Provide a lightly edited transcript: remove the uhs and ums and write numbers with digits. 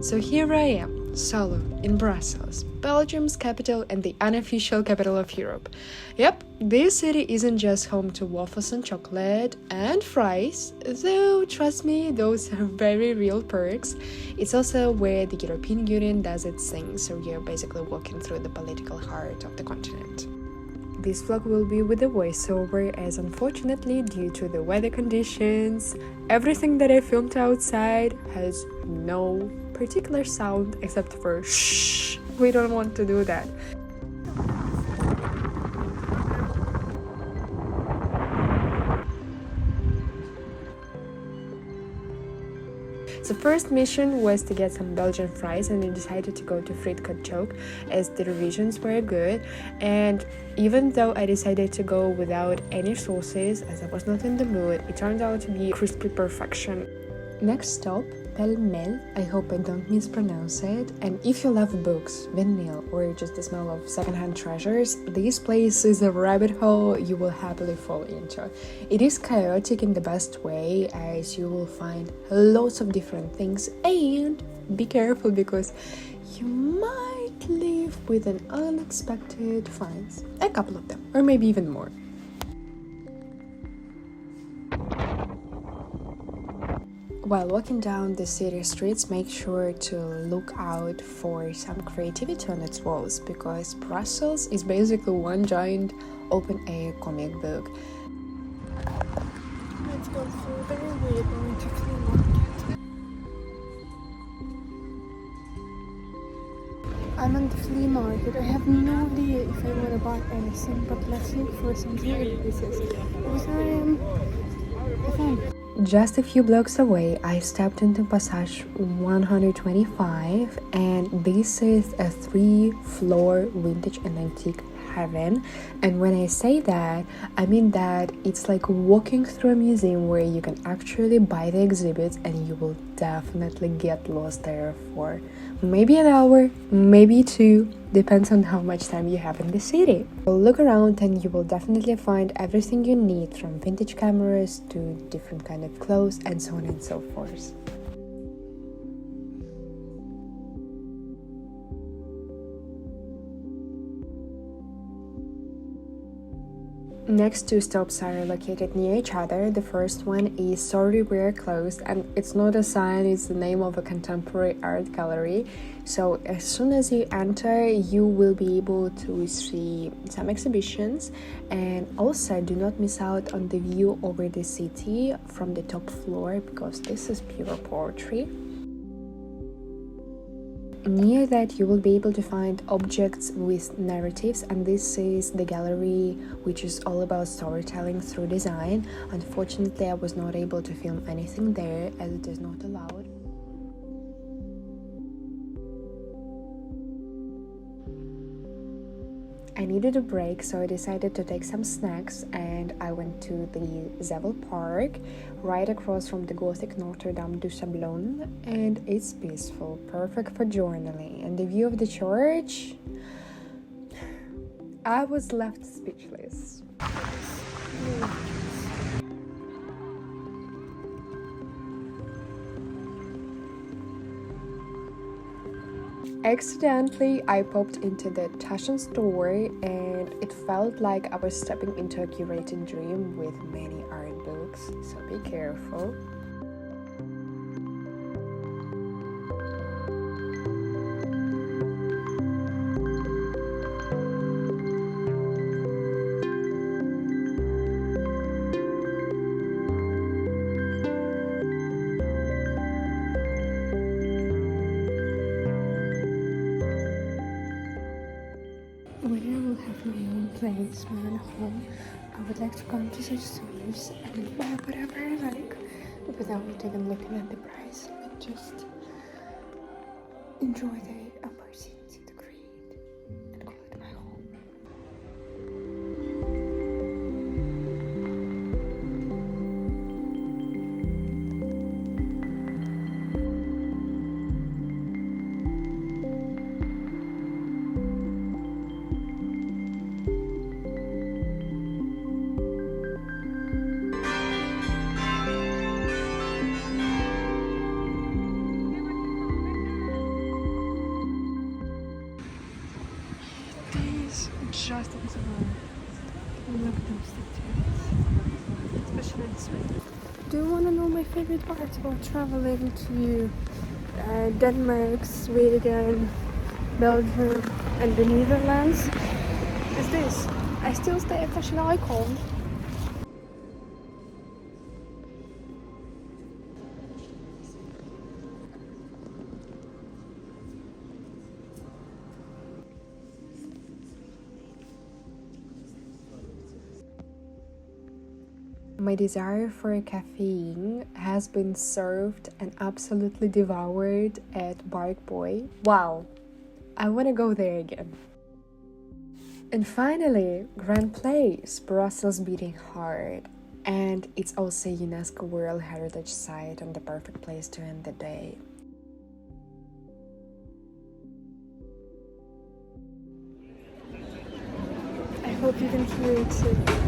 So here I am, solo, in Brussels, Belgium's capital and the unofficial capital of Europe. Yep, this city isn't just home to waffles and chocolate and fries, though trust me, those are very real perks. It's also where the European Union does its thing, so you're basically walking through the political heart of the continent. This vlog will be with a voiceover as unfortunately due to the weather conditions, everything that I filmed outside has no particular sound except for shh. We don't want to do that. The first mission was to get some Belgian fries, and I decided to go to Fritkot Chouke as the revisions were good. And even though I decided to go without any sauces as I was not in the mood, it turned out to be crispy perfection. Next stop, Pêle-Mêle, I hope I don't mispronounce it, and if you love books, vinyl, or just the smell of secondhand treasures, this place is a rabbit hole you will happily fall into. It is chaotic in the best way, as you will find lots of different things, and be careful because you might leave with an unexpected finds. A couple of them, or maybe even more. While walking down the city streets, make sure to look out for some creativity on its walls, because Brussels is basically one giant open-air comic book. Let's go further. We're going to Flea market. I'm on the flea market. I have no idea if I want to buy anything, but let's look for some jewelry pieces. Because I am fun. Just a few blocks away, I stepped into Passage 125, and this is a 3-floor vintage and antique heaven. And when I say that, I mean that it's like walking through a museum where you can actually buy the exhibits, and you will definitely get lost there for maybe an hour, maybe 2, depends on how much time you have in the city. So look around and you will definitely find everything you need, from vintage cameras to different kind of clothes and so on and so forth. Next 2 stops are located near each other. The first one is Sorry We're Closed, and it's not a sign, it's the name of a contemporary art gallery. So as soon as you enter, you will be able to see some exhibitions, and also do not miss out on the view over the city from the top floor, because this is pure poetry. Near that, you will be able to find objects with narratives, and this is the gallery which is all about storytelling through design. Unfortunately, I was not able to film anything there as it is not allowed. I needed a break, so I decided to take some snacks, and I went to the Zavel Park, right across from the Gothic Notre du Sablon, and it's peaceful, perfect for journaling. And the view of the church, I was left speechless. Accidentally, I popped into the TASCHEN store, and it felt like I was stepping into a curated dream with many art books, so be careful. When I will have my own place, my own home, I would like to come to such stores and buy whatever I like, without even looking at the price, and just enjoy the opportunity to create and call it my home. is just impossible. Look at those details, especially this way. Do you want to know my favorite part about traveling to Denmark, Sweden, Belgium, and the Netherlands? Is this. I still stay at fashion icon. My desire for caffeine has been served and absolutely devoured at Barkboy. Wow, I want to go there again. And finally, Grand Place, Brussels beating heart. And it's also a UNESCO World Heritage Site and the perfect place to end the day. I hope you can hear it too.